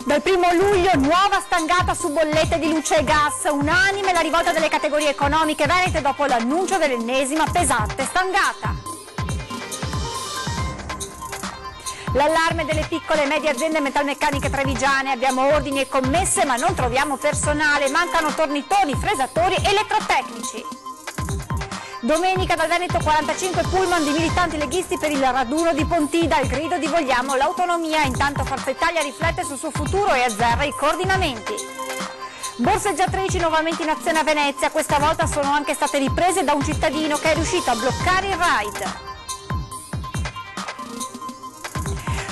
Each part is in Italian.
Dal 1° luglio nuova stangata su bollette di luce e gas, unanime la rivolta delle categorie economiche venete dopo l'annuncio dell'ennesima pesante stangata. L'allarme delle piccole e medie aziende metalmeccaniche trevigiane, abbiamo ordini e commesse ma non troviamo personale, mancano tornitori, fresatori e elettrotecnici. Domenica dal Veneto 45 pullman di militanti leghisti per il raduno di Pontida, il grido di vogliamo l'autonomia, intanto Forza Italia riflette sul suo futuro e azzerra i coordinamenti. Borseggiatrici nuovamente in azione a Venezia, questa volta sono anche state riprese da un cittadino che è riuscito a bloccare il raid.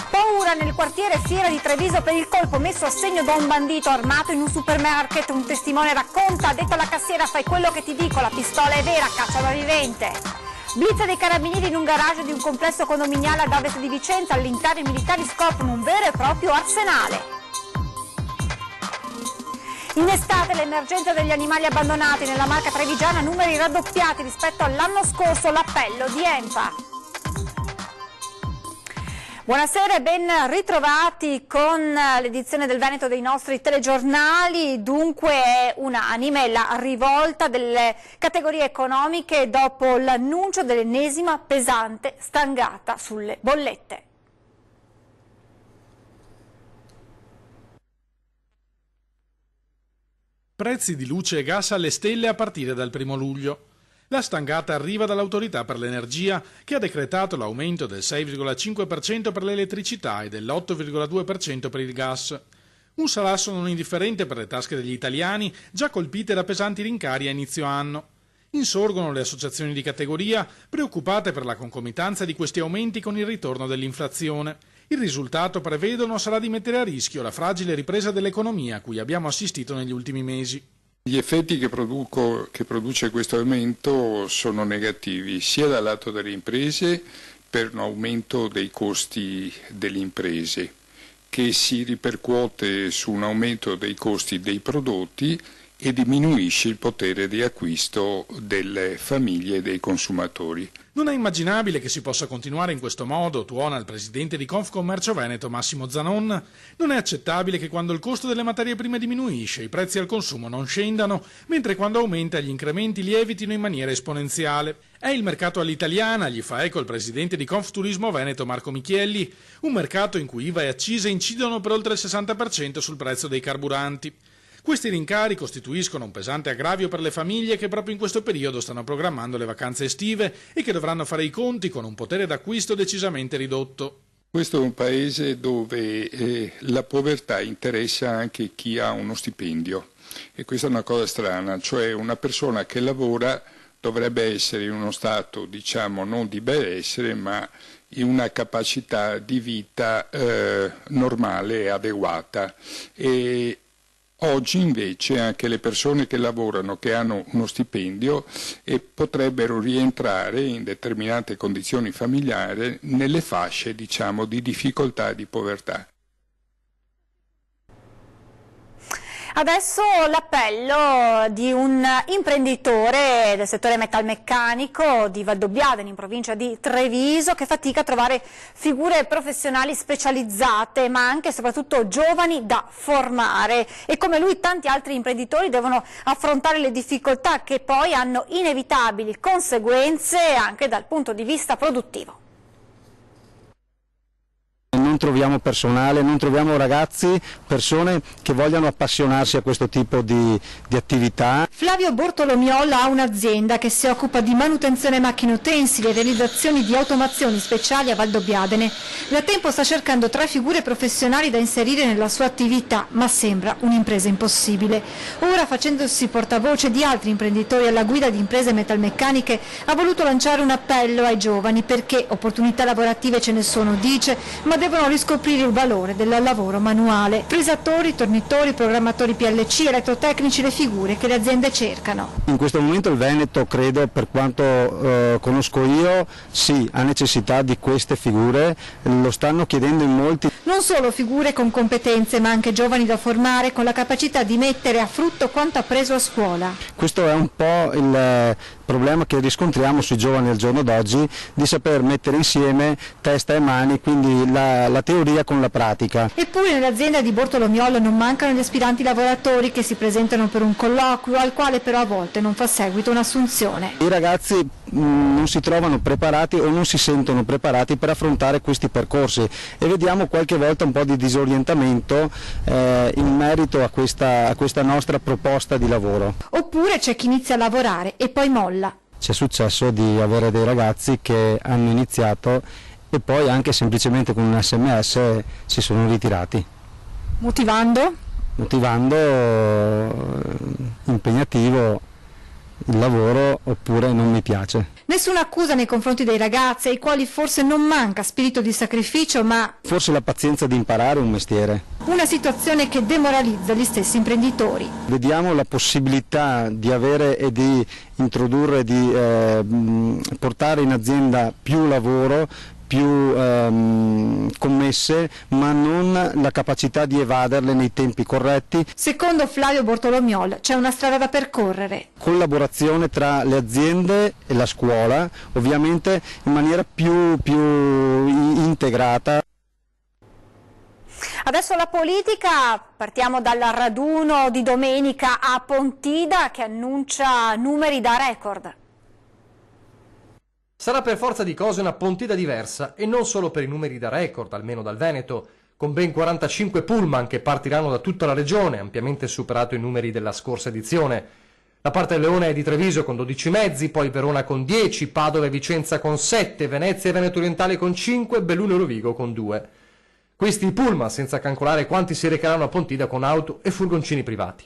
Paura nel quartiere Fiera di Treviso per il colpo messo a segno da un bandito armato in un supermarket. Un testimone racconta, ha detto alla cassiera fai quello che ti dico, la pistola è vera, caccia la vivente. Blitz dei carabinieri in un garage di un complesso condominiale ad ovest di Vicenza, all'interno i militari scoprono un vero e proprio arsenale. In estate l'emergenza degli animali abbandonati nella Marca trevigiana, numeri raddoppiati rispetto all'anno scorso, l'appello di ENPA. Buonasera e ben ritrovati con l'edizione del Veneto dei nostri telegiornali. Dunque è unanime la rivolta delle categorie economiche dopo l'annuncio dell'ennesima pesante stangata sulle bollette. Prezzi di luce e gas alle stelle a partire dal 1° luglio. La stangata arriva dall'Autorità per l'Energia che ha decretato l'aumento del 6,5% per l'elettricità e dell'8,2% per il gas. Un salasso non indifferente per le tasche degli italiani già colpite da pesanti rincari a inizio anno. Insorgono le associazioni di categoria preoccupate per la concomitanza di questi aumenti con il ritorno dell'inflazione. Il risultato, prevedono, sarà di mettere a rischio la fragile ripresa dell'economia a cui abbiamo assistito negli ultimi mesi. Gli effetti che produce questo aumento sono negativi sia dal lato delle imprese per un aumento dei costi delle imprese che si ripercuote su un aumento dei costi dei prodotti e diminuisce il potere di acquisto delle famiglie e dei consumatori. Non è immaginabile che si possa continuare in questo modo, tuona il presidente di Confcommercio Veneto Massimo Zanon. Non è accettabile che quando il costo delle materie prime diminuisce i prezzi al consumo non scendano, mentre quando aumenta gli incrementi lievitino in maniera esponenziale. È il mercato all'italiana, gli fa eco il presidente di Confturismo Veneto Marco Michielli, un mercato in cui IVA e accise incidono per oltre il 60% sul prezzo dei carburanti. Questi rincari costituiscono un pesante aggravio per le famiglie che proprio in questo periodo stanno programmando le vacanze estive e che dovranno fare i conti con un potere d'acquisto decisamente ridotto. Questo è un paese dove la povertà interessa anche chi ha uno stipendio e questa è una cosa strana, cioè una persona che lavora dovrebbe essere in uno stato, diciamo, non di benessere ma in una capacità di vita normale e adeguata. Oggi invece anche le persone che lavorano, che hanno uno stipendio, potrebbero rientrare in determinate condizioni familiari nelle fasce, diciamo, di difficoltà e di povertà. Adesso l'appello di un imprenditore del settore metalmeccanico di Valdobbiadene in provincia di Treviso che fatica a trovare figure professionali specializzate ma anche e soprattutto giovani da formare e come lui tanti altri imprenditori devono affrontare le difficoltà che poi hanno inevitabili conseguenze anche dal punto di vista produttivo. Non troviamo personale, non troviamo ragazzi, persone che vogliano appassionarsi a questo tipo di attività. Flavio Bortolomiola ha un'azienda che si occupa di manutenzione macchine utensili e realizzazioni di automazioni speciali a Valdobbiadene. Da tempo sta cercando 3 figure professionali da inserire nella sua attività, ma sembra un'impresa impossibile. Ora, facendosi portavoce di altri imprenditori alla guida di imprese metalmeccaniche, ha voluto lanciare un appello ai giovani perché opportunità lavorative ce ne sono, dice, ma devono riscoprire il valore del lavoro manuale. Fresatori, tornitori, programmatori PLC, elettrotecnici, le figure che le aziende cercano. In questo momento il Veneto, credo, per quanto conosco io, sì, ha necessità di queste figure, lo stanno chiedendo in molti. Non solo figure con competenze, ma anche giovani da formare con la capacità di mettere a frutto quanto appreso a scuola. Questo è un po' il problema che riscontriamo sui giovani al giorno d'oggi, di saper mettere insieme testa e mani, quindi la teoria con la pratica. Eppure nell'azienda di Bortolomiolo non mancano gli aspiranti lavoratori che si presentano per un colloquio al quale però a volte non fa seguito un'assunzione. I ragazzi non si trovano preparati o non si sentono preparati per affrontare questi percorsi e vediamo qualche volta un po' di disorientamento in merito a questa nostra proposta di lavoro. Oppure c'è chi inizia a lavorare e poi molla. C'è successo di avere dei ragazzi che hanno iniziato e poi anche semplicemente con un SMS si sono ritirati. Motivando? Impegnativo il lavoro oppure non mi piace. Nessuna accusa nei confronti dei ragazzi ai quali forse non manca spirito di sacrificio, ma forse la pazienza di imparare un mestiere. Una situazione che demoralizza gli stessi imprenditori. Vediamo la possibilità di avere e di introdurre, di portare in azienda più lavoro, più commesse, ma non la capacità di evaderle nei tempi corretti. Secondo Flavio Bortolomiol c'è una strada da percorrere. Collaborazione tra le aziende e la scuola, ovviamente in maniera più integrata. Adesso la politica, partiamo dal raduno di domenica a Pontida che annuncia numeri da record. Sarà per forza di cose una Pontida diversa e non solo per i numeri da record, almeno dal Veneto, con ben 45 pullman che partiranno da tutta la regione, ampiamente superato i numeri della scorsa edizione. La parte del Leone è di Treviso con 12 mezzi, poi Verona con 10, Padova e Vicenza con 7, Venezia e Veneto Orientale con 5, Belluno e Rovigo con 2. Questi i pullman, senza calcolare quanti si recheranno a Pontida con auto e furgoncini privati.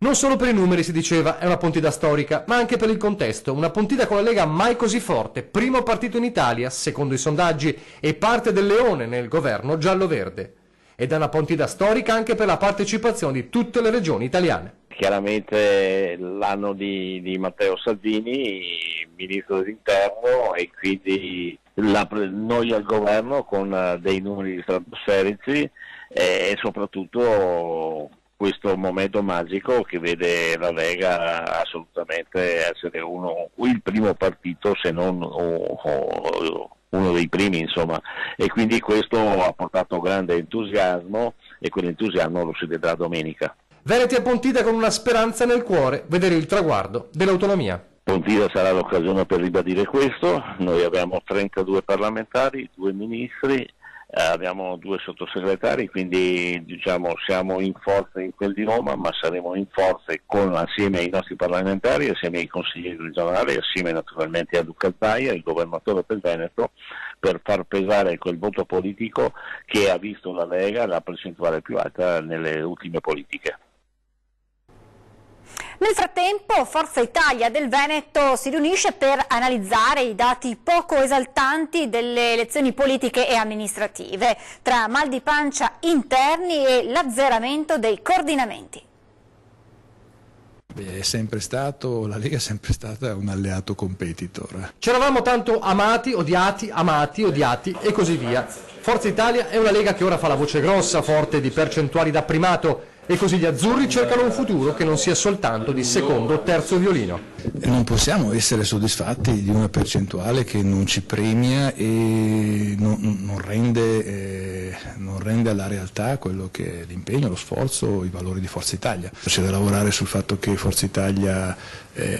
Non solo per i numeri, si diceva, è una Pontida storica, ma anche per il contesto. Una Pontida con la Lega mai così forte, primo partito in Italia, secondo i sondaggi, e parte del Leone nel governo giallo-verde. Ed è una Pontida storica anche per la partecipazione di tutte le regioni italiane. Chiaramente l'anno di Matteo Salvini, ministro dell'Interno, e quindi noi al governo con dei numeri stratosferici e soprattutto questo momento magico che vede la Lega assolutamente essere il primo partito, se non uno dei primi, insomma, e quindi questo ha portato grande entusiasmo e quell'entusiasmo lo si vedrà domenica. Veneti a Pontida con una speranza nel cuore, vedere il traguardo dell'autonomia. Pontida sarà l'occasione per ribadire questo. Noi abbiamo 32 parlamentari, 2 ministri, abbiamo 2 sottosegretari, quindi diciamo siamo in forza in quel di Roma, ma saremo in forza assieme ai nostri parlamentari, assieme ai consiglieri regionali, assieme naturalmente a Luca Zaia, il governatore del Veneto, per far pesare quel voto politico che ha visto la Lega la percentuale più alta nelle ultime politiche. Nel frattempo Forza Italia del Veneto si riunisce per analizzare i dati poco esaltanti delle elezioni politiche e amministrative, tra mal di pancia interni e l'azzeramento dei coordinamenti. La Lega è sempre stata un alleato competitor. C'eravamo tanto amati, odiati e così via. Forza Italia è una Lega che ora fa la voce grossa, forte di percentuali da primato, e così gli azzurri cercano un futuro che non sia soltanto di secondo o terzo violino. Non possiamo essere soddisfatti di una percentuale che non ci premia e non rende alla realtà quello che è l'impegno, lo sforzo, i valori di Forza Italia. C'è da lavorare sul fatto che Forza Italia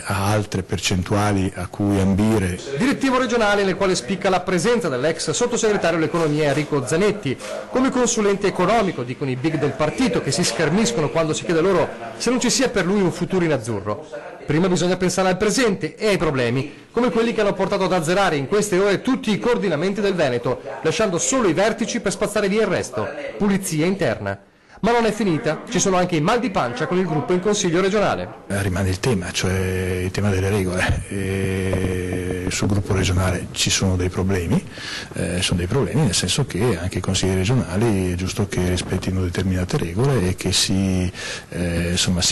ha altre percentuali a cui ambire. Direttivo regionale nel quale spicca la presenza dell'ex sottosegretario all'economia Enrico Zanetti, come consulente economico, dicono i big del partito, che si schermiscono quando si chiede loro se non ci sia per lui un futuro in azzurro. Prima bisogna pensare al presente e ai problemi, come quelli che hanno portato ad azzerare in queste ore tutti i coordinamenti del Veneto, lasciando solo i vertici per spazzare via il resto, pulizia interna. Ma non è finita, ci sono anche i mal di pancia con il gruppo in Consiglio regionale. Rimane il tema, cioè il tema delle regole. E sul gruppo regionale ci sono dei problemi nel senso che anche i consigli regionali è giusto che rispettino determinate regole e che si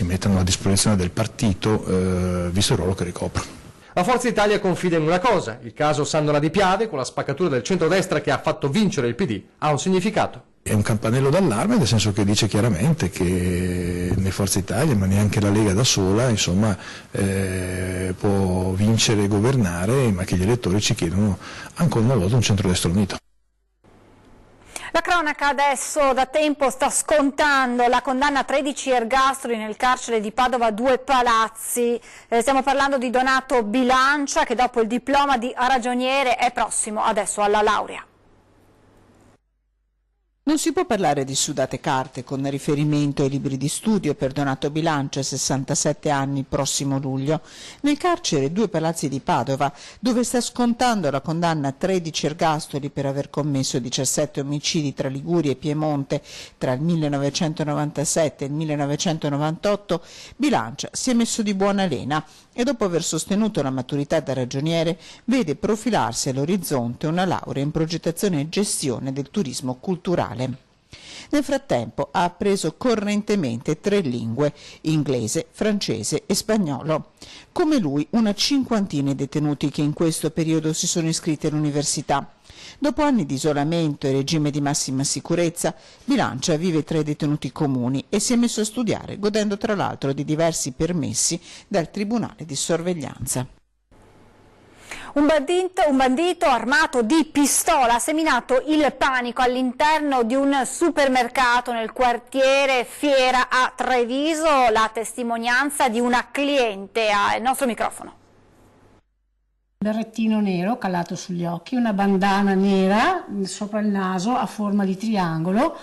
mettano a disposizione del partito visto il ruolo che ricoprono. La Forza Italia confida in una cosa: il caso Sandora Di Piave, con la spaccatura del centrodestra che ha fatto vincere il PD, ha un significato. È un campanello d'allarme, nel senso che dice chiaramente che né Forza Italia, ma neanche la Lega da sola, può vincere e governare, ma che gli elettori ci chiedono ancora una volta un centrodestra unito. La cronaca adesso da tempo sta scontando la condanna a 13 ergastoli nel carcere di Padova Due Palazzi. Stiamo parlando di Donato Bilancia, che dopo il diploma di ragioniere è prossimo adesso alla laurea. Non si può parlare di sudate carte con riferimento ai libri di studio per Donato Bilancia, 67 anni, prossimo luglio, nel carcere Due Palazzi di Padova, dove sta scontando la condanna a 13 ergastoli per aver commesso 17 omicidi tra Liguria e Piemonte tra il 1997 e il 1998, Bilancia si è messo di buona lena e dopo aver sostenuto la maturità da ragioniere vede profilarsi all'orizzonte una laurea in progettazione e gestione del turismo culturale. Nel frattempo ha appreso correntemente 3 lingue, inglese, francese e spagnolo. Come lui una cinquantina di detenuti che in questo periodo si sono iscritti all'università. Dopo anni di isolamento e regime di massima sicurezza, Bilancia vive tra i detenuti comuni e si è messo a studiare, godendo tra l'altro di diversi permessi dal Tribunale di sorveglianza. Un bandito armato di pistola ha seminato il panico all'interno di un supermercato nel quartiere Fiera a Treviso. La testimonianza di una cliente al nostro microfono. Berrettino nero calato sugli occhi, una bandana nera sopra il naso a forma di triangolo,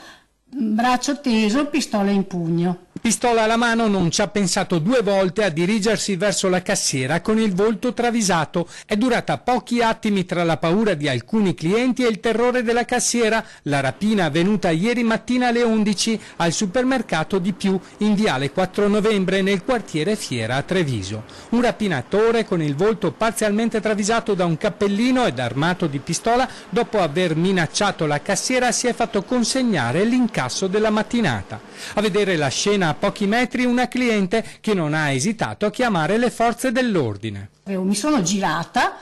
braccio teso, pistola in pugno. Pistola alla mano, non ci ha pensato 2 volte a dirigersi verso la cassiera con il volto travisato. È durata pochi attimi tra la paura di alcuni clienti e il terrore della cassiera. La rapina avvenuta ieri mattina alle 11 al supermercato di Più in viale 4 novembre nel quartiere Fiera a Treviso. Un rapinatore con il volto parzialmente travisato da un cappellino ed armato di pistola, dopo aver minacciato la cassiera, si è fatto consegnare l'incasso della mattinata. A vedere la scena a pochi metri una cliente che non ha esitato a chiamare le forze dell'ordine. Mi sono girata,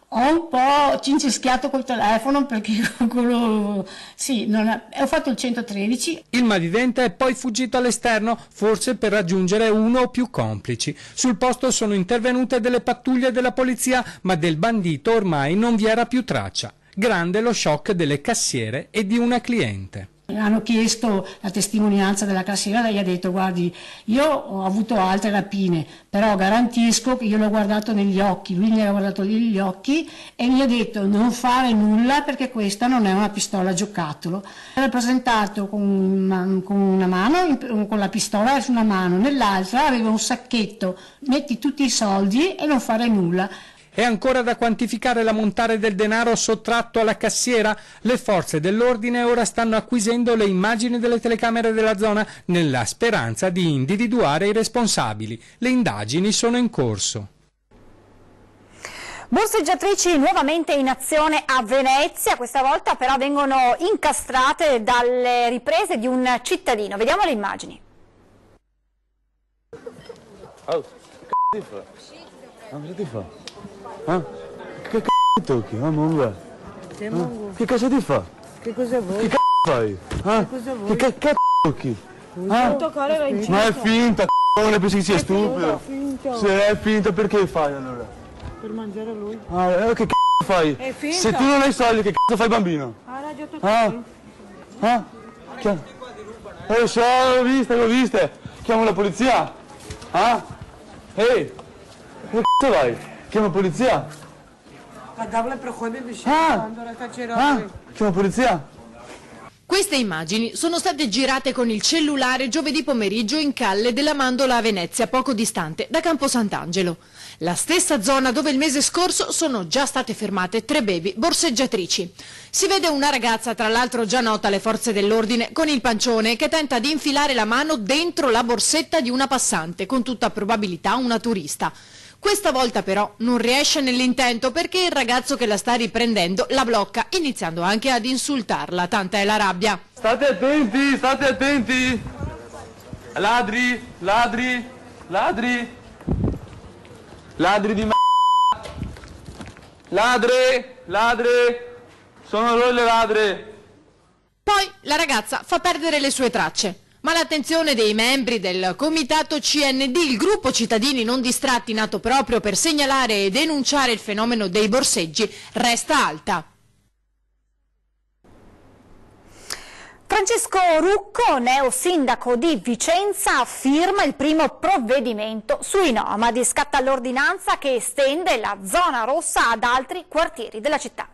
ho un po' cinceschiato col telefono perché ho fatto il 113. Il malvivente è poi fuggito all'esterno, forse per raggiungere uno o più complici. Sul posto sono intervenute delle pattuglie della polizia, ma del bandito ormai non vi era più traccia. Grande lo shock delle cassiere e di una cliente. Hanno chiesto la testimonianza della cassiera, lei ha detto: guardi, io ho avuto altre rapine, però garantisco che io l'ho guardato negli occhi, lui mi ha guardato negli occhi e mi ha detto non fare nulla perché questa non è una pistola giocattolo. Era presentato con una mano, con la pistola su una mano, nell'altra aveva un sacchetto, metti tutti i soldi e non fare nulla. È ancora da quantificare l'ammontare del denaro sottratto alla cassiera? Le forze dell'ordine ora stanno acquisendo le immagini delle telecamere della zona nella speranza di individuare i responsabili. Le indagini sono in corso. Borseggiatrici nuovamente in azione a Venezia, questa volta però vengono incastrate dalle riprese di un cittadino. Vediamo le immagini. Oh, che fa? Cosa ti fa? Ah? Che c***o tocchi? Ah, mongo? Che cosa ti fa? Che cosa vuoi? Che c***o fai? Ah? Che cosa vuoi? Che c***o tocchi? Non toccare la incisa. Ma è finta, c***o, pensi che sia stupido? Finta. Se è finta, perché fai allora? Per mangiare a lui. Ah, che c***o fai? È finta. Se tu non hai soldi, che c***o fai bambino? Ah, già toccato. Ah? Lo so, l'ho viste. Chiamo la polizia. Ah? Ehi, che c***o vai? Chiamo la polizia. Chiamo la polizia. Queste immagini sono state girate con il cellulare giovedì pomeriggio in Calle della Mandola a Venezia, poco distante da Campo Sant'Angelo. La stessa zona dove il mese scorso sono già state fermate 3 baby borseggiatrici. Si vede una ragazza, tra l'altro già nota alle forze dell'ordine, con il pancione che tenta di infilare la mano dentro la borsetta di una passante, con tutta probabilità una turista. Questa volta però non riesce nell'intento perché il ragazzo che la sta riprendendo la blocca, iniziando anche ad insultarla, tanta è la rabbia. State attenti, state attenti! Ladri, ladri, ladri! Ladri di m***a! Ladre, ladre! Sono loro le ladre! Poi la ragazza fa perdere le sue tracce. Ma l'attenzione dei membri del comitato CND, il gruppo cittadini non distratti nato proprio per segnalare e denunciare il fenomeno dei borseggi, resta alta. Francesco Rucco, neo sindaco di Vicenza, firma il primo provvedimento sui nomadi. Scatta l'ordinanza che estende la zona rossa ad altri quartieri della città.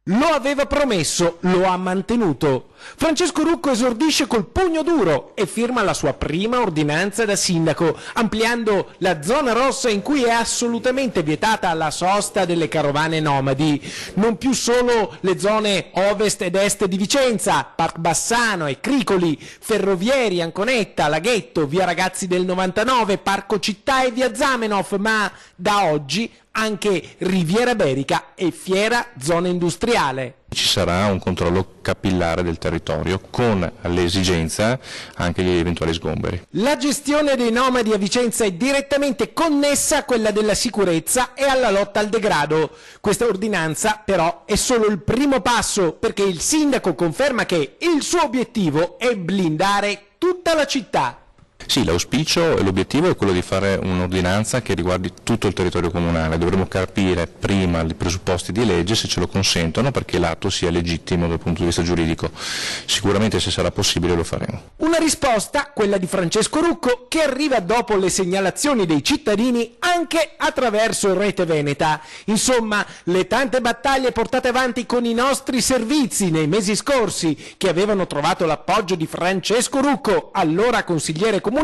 Lo aveva promesso, lo ha mantenuto. Francesco Rucco esordisce col pugno duro e firma la sua prima ordinanza da sindaco, ampliando la zona rossa in cui è assolutamente vietata la sosta delle carovane nomadi. Non più solo le zone ovest ed est di Vicenza, Parc Bassano e Cricoli, Ferrovieri, Anconetta, Laghetto, Via Ragazzi del 99, Parco Città e Via Zamenhof, ma da oggi anche Riviera Berica e Fiera Zona Industriale. Ci sarà un controllo capillare del territorio con all'esigenza anche gli eventuali sgomberi. La gestione dei nomadi a Vicenza è direttamente connessa a quella della sicurezza e alla lotta al degrado. Questa ordinanza però è solo il primo passo, perché il sindaco conferma che il suo obiettivo è blindare tutta la città. Sì, l'auspicio e l'obiettivo è quello di fare un'ordinanza che riguardi tutto il territorio comunale. Dovremo capire prima i presupposti di legge, se ce lo consentono, perché l'atto sia legittimo dal punto di vista giuridico. Sicuramente, se sarà possibile, lo faremo. Una risposta, quella di Francesco Rucco, che arriva dopo le segnalazioni dei cittadini anche attraverso Rete Veneta. Insomma, le tante battaglie portate avanti con i nostri servizi nei mesi scorsi, che avevano trovato l'appoggio di Francesco Rucco, allora consigliere comunale,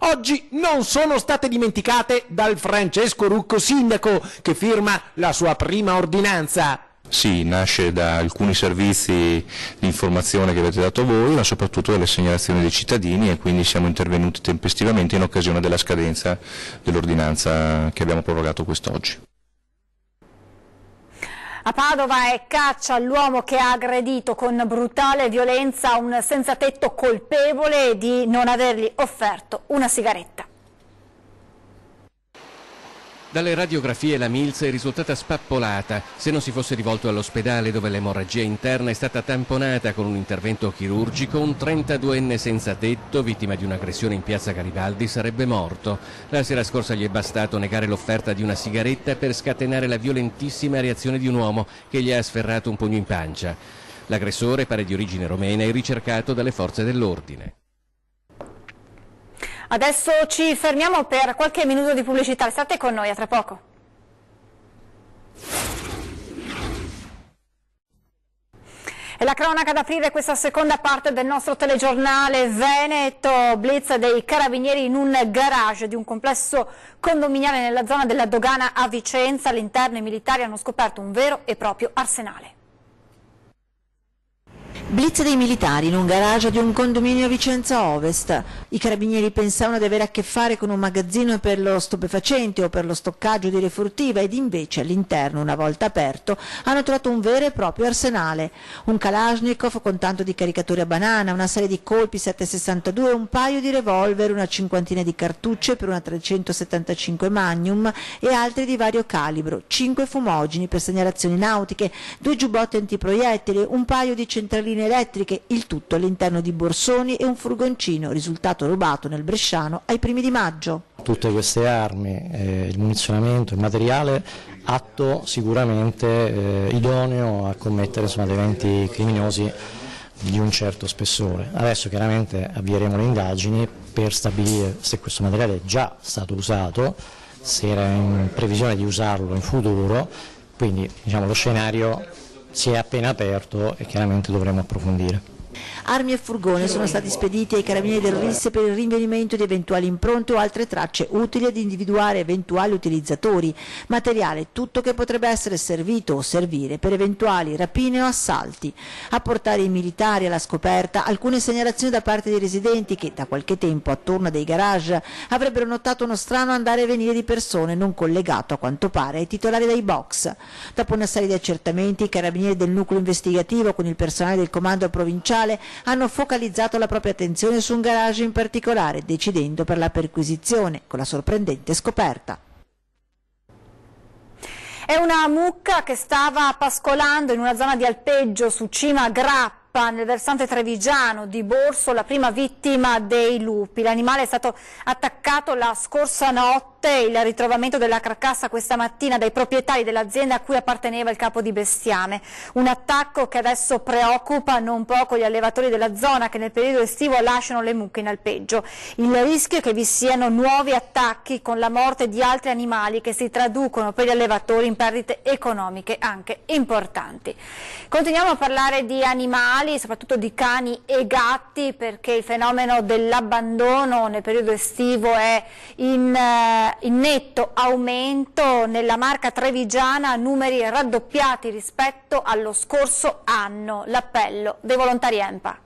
oggi non sono state dimenticate dal Francesco Rucco sindaco, che firma la sua prima ordinanza. Sì, nasce da alcuni servizi di informazione che avete dato voi, ma soprattutto dalle segnalazioni dei cittadini, e quindi siamo intervenuti tempestivamente in occasione della scadenza dell'ordinanza che abbiamo prorogato quest'oggi. A Padova è caccia all'uomo che ha aggredito con brutale violenza un senzatetto colpevole di non avergli offerto una sigaretta. Dalle radiografie la Mills è risultata spappolata. Se non si fosse rivolto all'ospedale, dove l'emorragia interna è stata tamponata con un intervento chirurgico, un 32enne senza tetto, vittima di un'aggressione in piazza Garibaldi, sarebbe morto. La sera scorsa gli è bastato negare l'offerta di una sigaretta per scatenare la violentissima reazione di un uomo che gli ha sferrato un pugno in pancia. L'aggressore, pare di origine romena, è ricercato dalle forze dell'ordine. Adesso ci fermiamo per qualche minuto di pubblicità, state con noi, a tra poco. È la cronaca ad aprire questa seconda parte del nostro telegiornale Veneto. Blitz dei carabinieri in un garage di un complesso condominiale nella zona della Dogana a Vicenza. All'interno i militari hanno scoperto un vero e proprio arsenale. Blitz dei militari in un garage di un condominio a Vicenza Ovest. I carabinieri pensavano di avere a che fare con un magazzino per lo stupefacente o per lo stoccaggio di refurtiva, ed invece all'interno, una volta aperto, hanno trovato un vero e proprio arsenale. Un Kalashnikov con tanto di caricatori a banana, una serie di colpi 7,62, un paio di revolver, una cinquantina di cartucce per una 375 Magnum e altri di vario calibro, 5 fumogeni per segnalazioni nautiche, 2 giubbotti antiproiettili, un paio di centraline elettriche, il tutto all'interno di borsoni e un furgoncino, risultato rubato nel Bresciano ai primi di maggio. Tutte queste armi, il munizionamento, il materiale atto sicuramente idoneo a commettere dei eventi criminosi di un certo spessore. Adesso chiaramente avvieremo le indagini per stabilire se questo materiale è già stato usato, se era in previsione di usarlo in futuro, quindi lo scenario si è appena aperto e chiaramente dovremo approfondire. Armi e furgone sono stati spediti ai carabinieri del RIS per il rinvenimento di eventuali impronte o altre tracce utili ad individuare eventuali utilizzatori, materiale tutto che potrebbe essere servito o servire per eventuali rapine o assalti. A portare i militari alla scoperta alcune segnalazioni da parte dei residenti che da qualche tempo attorno a dei garage avrebbero notato uno strano andare e venire di persone non collegato a quanto pare ai titolari dei box. Dopo una serie di accertamenti, i carabinieri del nucleo investigativo con il personale del comando provinciale hanno focalizzato la propria attenzione su un garage in particolare, decidendo per la perquisizione, con la sorprendente scoperta. È una mucca che stava pascolando in una zona di alpeggio su Cima Grappa, nel versante trevigiano di Borso, la prima vittima dei lupi. L'animale è stato attaccato la scorsa notte notte il ritrovamento della carcassa questa mattina dai proprietari dell'azienda a cui apparteneva il capo di bestiame. Un attacco che adesso preoccupa non poco gli allevatori della zona che nel periodo estivo lasciano le mucche in alpeggio. Il rischio è che vi siano nuovi attacchi con la morte di altri animali che si traducono per gli allevatori in perdite economiche anche importanti. Continuiamo a parlare di animali, soprattutto di cani e gatti, perché il fenomeno dell'abbandono nel periodo estivo è in netto aumento. Nella Marca trevigiana numeri raddoppiati rispetto allo scorso anno. L'appello dei volontari EMPA.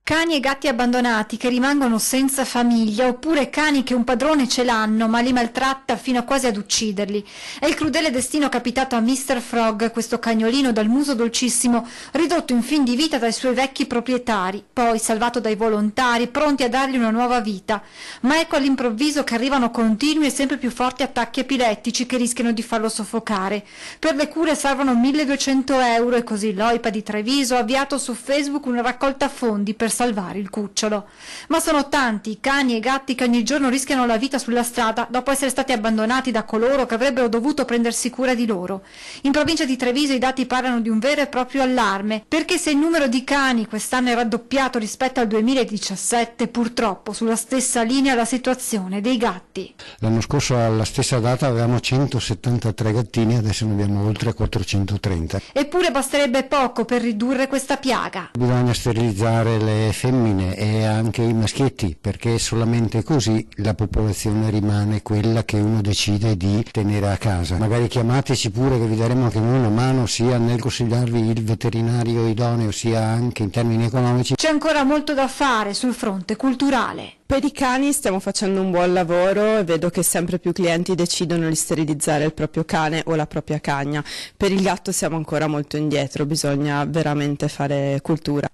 Cani e gatti abbandonati che rimangono senza famiglia, oppure cani che un padrone ce l'hanno ma li maltratta fino a quasi ad ucciderli. È il crudele destino capitato a Mr. Frog, questo cagnolino dal muso dolcissimo, ridotto in fin di vita dai suoi vecchi proprietari, poi salvato dai volontari, pronti a dargli una nuova vita. Ma ecco all'improvviso che arrivano continui e sempre più forti attacchi epilettici che rischiano di farlo soffocare. Per le cure servono 1.200 euro e così l'OIPA di Treviso ha avviato su Facebook una raccolta fondi per salvare il cucciolo. Ma sono tanti i cani e i gatti che ogni giorno rischiano la vita sulla strada dopo essere stati abbandonati da coloro che avrebbero dovuto prendersi cura di loro. In provincia di Treviso i dati parlano di un vero e proprio allarme, perché se il numero di cani quest'anno è raddoppiato rispetto al 2017, purtroppo sulla stessa linea la situazione dei gatti. L'anno scorso alla stessa data avevamo 173 gattini, adesso ne abbiamo oltre 430. Eppure basterebbe poco per ridurre questa piaga. Bisogna sterilizzare le femmine e anche i maschietti, perché solamente così la popolazione rimane quella che uno decide di tenere a casa. Magari chiamateci pure che vi daremo anche noi una mano, sia nel consigliarvi il veterinario idoneo sia anche in termini economici. C'è ancora molto da fare sul fronte culturale. Per i cani stiamo facendo un buon lavoro e vedo che sempre più clienti decidono di sterilizzare il proprio cane o la propria cagna. Per il gatto siamo ancora molto indietro, bisogna veramente fare cultura.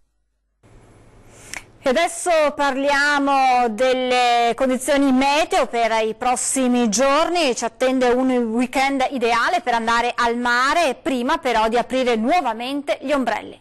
E adesso parliamo delle condizioni meteo per i prossimi giorni. Ci attende un weekend ideale per andare al mare, prima però di aprire nuovamente gli ombrelli.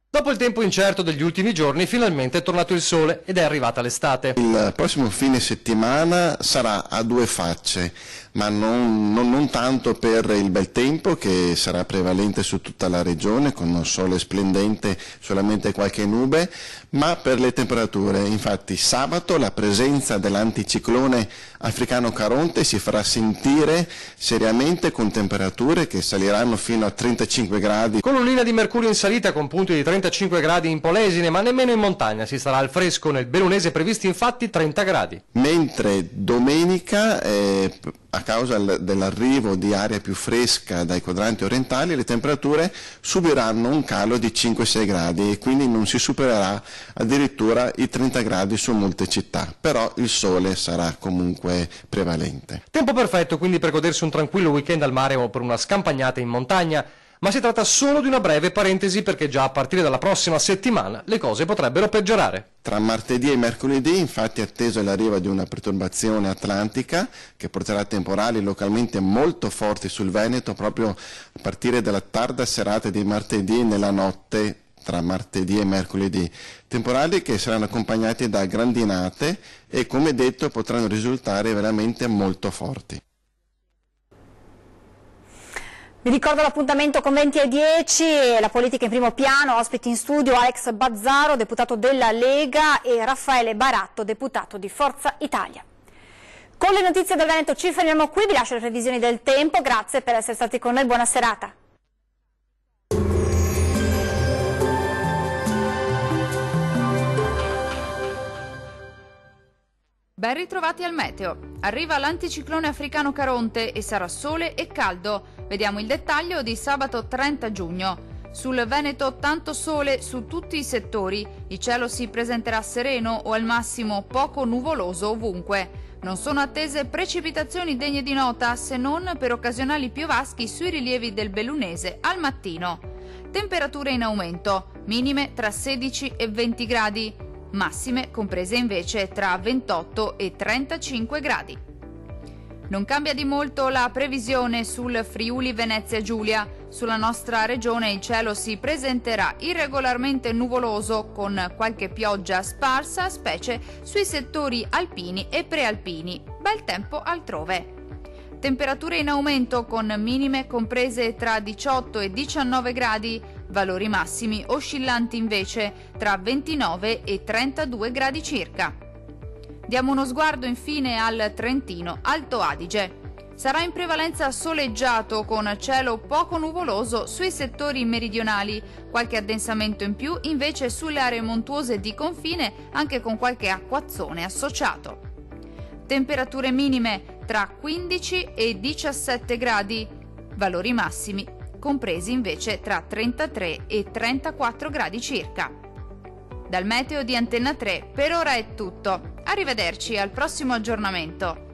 Dopo il tempo incerto degli ultimi giorni, finalmente è tornato il sole ed è arrivata l'estate. Il prossimo fine settimana sarà a due facce, ma non tanto per il bel tempo che sarà prevalente su tutta la regione con un sole splendente, solamente qualche nube, ma per le temperature. Infatti sabato la presenza dell'anticiclone africano Caronte si farà sentire seriamente con temperature che saliranno fino a 35 gradi. Colonnina di mercurio in salita con punti di 35 gradi in Polesine, ma nemmeno in montagna. Si starà al fresco, nel Bellunese previsti infatti 30 gradi. Mentre domenica, a causa dell'arrivo di aria più fresca dai quadranti orientali, le temperature subiranno un calo di 5-6 gradi e quindi non si supererà addirittura i 30 gradi su molte città, però il sole sarà comunque prevalente. Tempo perfetto quindi per godersi un tranquillo weekend al mare o per una scampagnata in montagna, ma si tratta solo di una breve parentesi perché già a partire dalla prossima settimana le cose potrebbero peggiorare. Tra martedì e mercoledì infatti è atteso l'arrivo di una perturbazione atlantica che porterà temporali localmente molto forti sul Veneto proprio a partire dalla tarda serata di martedì nella notte tra martedì e mercoledì, temporali che saranno accompagnati da grandinate e come detto potranno risultare veramente molto forti. Vi ricordo l'appuntamento con 20 e 10, la politica in primo piano, ospiti in studio Alex Bazzaro, deputato della Lega, e Raffaele Baratto, deputato di Forza Italia. Con le notizie del Veneto ci fermiamo qui, vi lascio le previsioni del tempo, grazie per essere stati con noi, buona serata. Ben ritrovati al meteo. Arriva l'anticiclone africano Caronte e sarà sole e caldo. Vediamo il dettaglio di sabato 30 giugno. Sul Veneto tanto sole su tutti i settori. Il cielo si presenterà sereno o al massimo poco nuvoloso ovunque. Non sono attese precipitazioni degne di nota se non per occasionali piovaschi sui rilievi del Bellunese al mattino. Temperature in aumento, minime tra 16 e 20 gradi. Massime comprese invece tra 28 e 35 gradi. Non cambia di molto la previsione sul Friuli Venezia Giulia. Sulla nostra regione il cielo si presenterà irregolarmente nuvoloso con qualche pioggia sparsa, specie sui settori alpini e prealpini. Bel tempo altrove. Temperature in aumento con minime comprese tra 18 e 19 gradi, valori massimi oscillanti invece tra 29 e 32 gradi circa. Diamo uno sguardo infine al Trentino Alto Adige. Sarà in prevalenza soleggiato con cielo poco nuvoloso sui settori meridionali, qualche addensamento in più invece sulle aree montuose di confine, anche con qualche acquazzone associato. Temperature minime tra 15 e 17 gradi, valori massimi compresi invece tra 33 e 34 gradi circa. Dal meteo di Antenna 3 per ora è tutto. Arrivederci al prossimo aggiornamento.